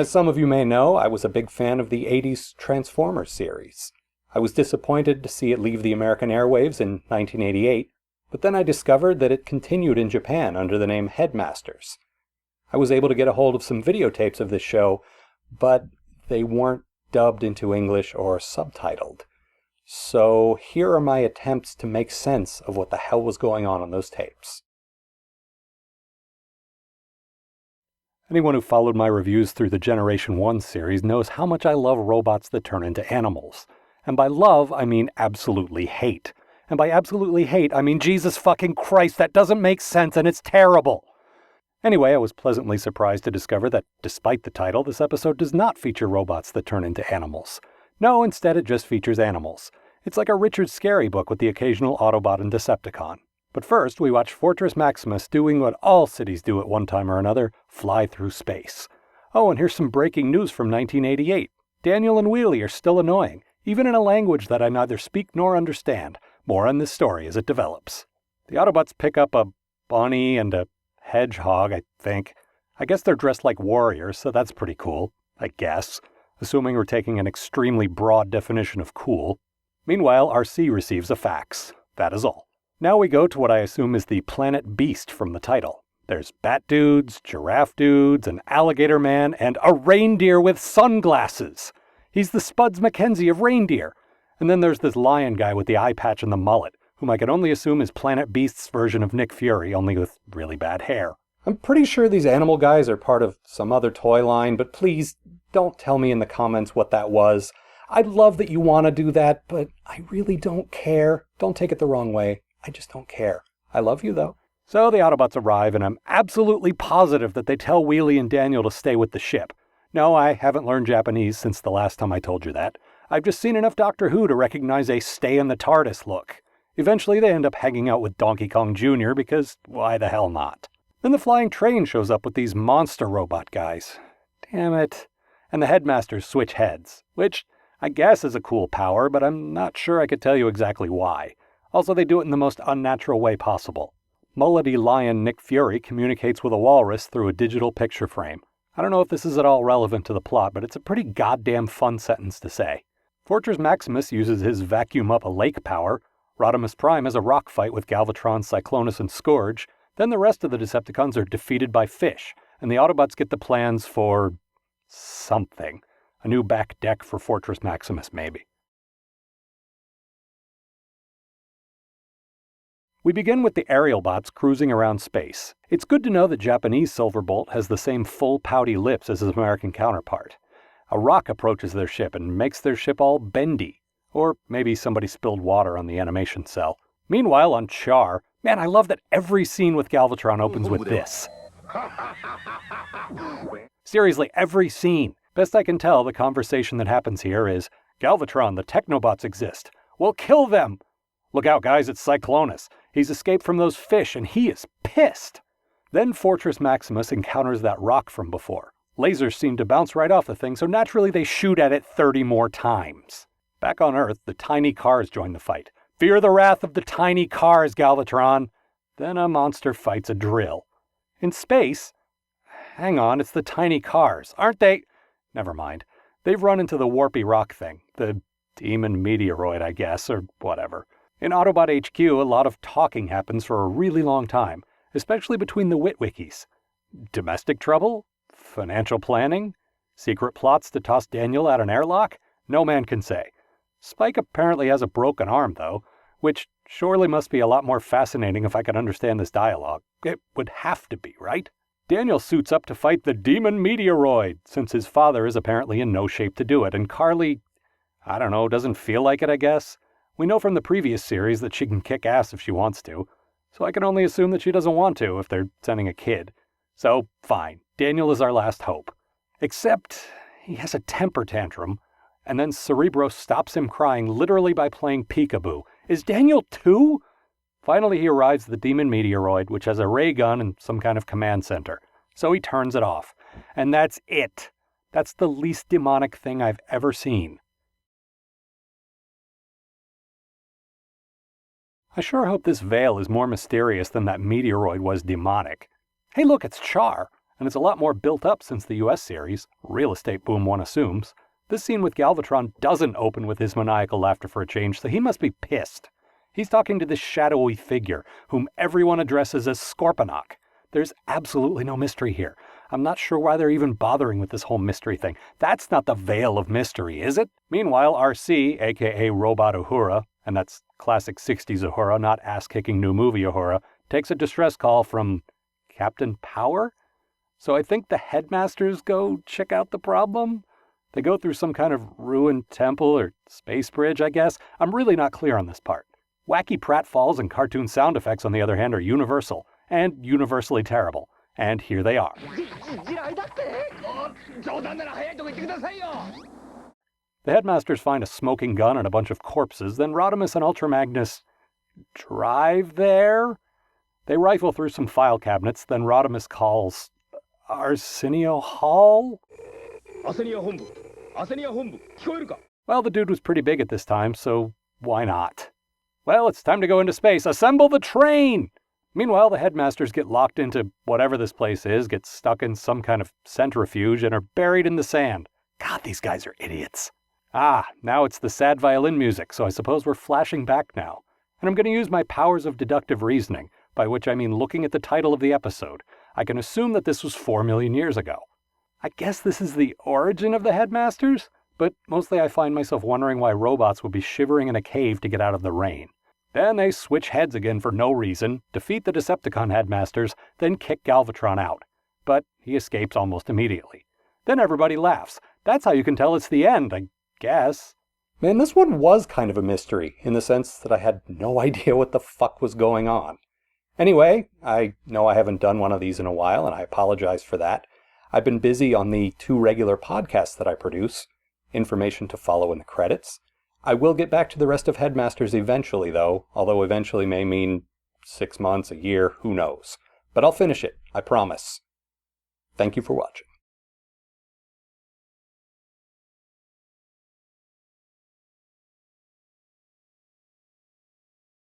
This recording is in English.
As some of you may know, I was a big fan of the 80s Transformers series. I was disappointed to see it leave the American airwaves in 1988, but then I discovered that it continued in Japan under the name Headmasters. I was able to get a hold of some videotapes of this show, but they weren't dubbed into English or subtitled. So here are my attempts to make sense of what the hell was going on those tapes. Anyone who followed my reviews through the Generation 1 series knows how much I love robots that turn into animals. And by love, I mean absolutely hate. And by absolutely hate, I mean Jesus fucking Christ, that doesn't make sense and it's terrible. Anyway, I was pleasantly surprised to discover that, despite the title, this episode does not feature robots that turn into animals. No, instead it just features animals. It's like a Richard Scarry book with the occasional Autobot and Decepticon. But first, we watch Fortress Maximus doing what all cities do at one time or another, fly through space. Oh, and here's some breaking news from 1988. Daniel and Wheelie are still annoying, even in a language that I neither speak nor understand. More on this story as it develops. The Autobots pick up a bunny and a hedgehog, I think. I guess they're dressed like warriors, so that's pretty cool, I guess, assuming we're taking an extremely broad definition of cool. Meanwhile, RC receives a fax. That is all. Now we go to what I assume is the planet Beast from the title. There's bat dudes, giraffe dudes, an alligator man, and a reindeer with sunglasses. He's the Spuds MacKenzie of reindeer. And then there's this lion guy with the eye patch and the mullet, whom I can only assume is Planet Beast's version of Nick Fury, only with really bad hair. I'm pretty sure these animal guys are part of some other toy line, but please don't tell me in the comments what that was. I'd love that you want to do that, but I really don't care. Don't take it the wrong way. I just don't care. I love you, though. So the Autobots arrive, and I'm absolutely positive that they tell Wheelie and Daniel to stay with the ship. No, I haven't learned Japanese since the last time I told you that. I've just seen enough Doctor Who to recognize a stay in the TARDIS look. Eventually they end up hanging out with Donkey Kong Jr. because why the hell not? Then the flying train shows up with these monster robot guys. Damn it. And the Headmasters switch heads, which I guess is a cool power, but I'm not sure I could tell you exactly why. Also, they do it in the most unnatural way possible. Mullety lion Nick Fury communicates with a walrus through a digital picture frame. I don't know if this is at all relevant to the plot, but it's a pretty goddamn fun sentence to say. Fortress Maximus uses his vacuum up a lake power. Rodimus Prime has a rock fight with Galvatron, Cyclonus, and Scourge. Then the rest of the Decepticons are defeated by fish, and the Autobots get the plans for something. A new back deck for Fortress Maximus, maybe. We begin with the aerial bots cruising around space. It's good to know that Japanese Silverbolt has the same full pouty lips as his American counterpart. A rock approaches their ship and makes their ship all bendy. Or maybe somebody spilled water on the animation cell. Meanwhile, on Char, man, I love that every scene with Galvatron opens with this. Seriously, every scene. Best I can tell, the conversation that happens here is, Galvatron, the Technobots exist. We'll kill them! Look out, guys, it's Cyclonus. He's escaped from those fish, and he is pissed. Then Fortress Maximus encounters that rock from before. Lasers seem to bounce right off the thing, so naturally they shoot at it 30 more times. Back on Earth, the tiny cars join the fight. Fear the wrath of the tiny cars, Galvatron. Then a monster fights a drill. In space, hang on, it's the tiny cars, aren't they? Never mind. They've run into the warpy rock thing. The demon meteoroid, I guess, or whatever. In Autobot HQ, a lot of talking happens for a really long time, especially between the Witwickies. Domestic trouble? Financial planning? Secret plots to toss Daniel out an airlock? No man can say. Spike apparently has a broken arm, though, which surely must be a lot more fascinating if I could understand this dialogue. It would have to be, right? Daniel suits up to fight the demon meteoroid, since his father is apparently in no shape to do it, and Carly, I don't know, doesn't feel like it, I guess. We know from the previous series that she can kick ass if she wants to, so I can only assume that she doesn't want to if they're sending a kid. So, fine, Daniel is our last hope. Except, he has a temper tantrum, and then Cerebro stops him crying literally by playing peekaboo. Is Daniel 2? Finally he arrives at the demon meteoroid, which has a ray gun and some kind of command center, so he turns it off. And that's it. That's the least demonic thing I've ever seen. I sure hope this veil is more mysterious than that meteoroid was demonic. Hey look, it's Char. and it's a lot more built up since the US series, real estate boom one assumes. This scene with Galvatron doesn't open with his maniacal laughter for a change, so he must be pissed. He's talking to this shadowy figure, whom everyone addresses as Scorponok. There's absolutely no mystery here. I'm not sure why they're even bothering with this whole mystery thing. That's not the veil of mystery, is it? Meanwhile, RC, aka Robot Uhura, and that's classic 60s Uhura, not ass-kicking new movie Uhura, takes a distress call from Captain Power? So I think the Headmasters go check out the problem? They go through some kind of ruined temple or space bridge, I guess. I'm really not clear on this part. Wacky pratfalls and cartoon sound effects, on the other hand, are universal, and universally terrible. And here they are. The Headmasters find a smoking gun and a bunch of corpses, then Rodimus and Ultra Magnus drive there? They rifle through some file cabinets, then Rodimus calls Arsenio Hall? Well, the dude was pretty big at this time, so why not? Well, it's time to go into space. Assemble the train! Meanwhile, the Headmasters get locked into whatever this place is, get stuck in some kind of centrifuge, and are buried in the sand. God, these guys are idiots. Ah, now it's the sad violin music, so I suppose we're flashing back now. And I'm going to use my powers of deductive reasoning, by which I mean looking at the title of the episode. I can assume that this was 4 million years ago. I guess this is the origin of the Headmasters? But mostly I find myself wondering why robots would be shivering in a cave to get out of the rain. Then they switch heads again for no reason, defeat the Decepticon Headmasters, then kick Galvatron out. But he escapes almost immediately. Then everybody laughs. That's how you can tell it's the end, I guess. Man, this one was kind of a mystery, in the sense that I had no idea what the fuck was going on. Anyway, I know I haven't done one of these in a while, and I apologize for that. I've been busy on the 2 regular podcasts that I produce. Information to follow in the credits. I will get back to the rest of Headmasters eventually, though, although eventually may mean 6 months, a year, who knows. But I'll finish it, I promise. Thank you for watching.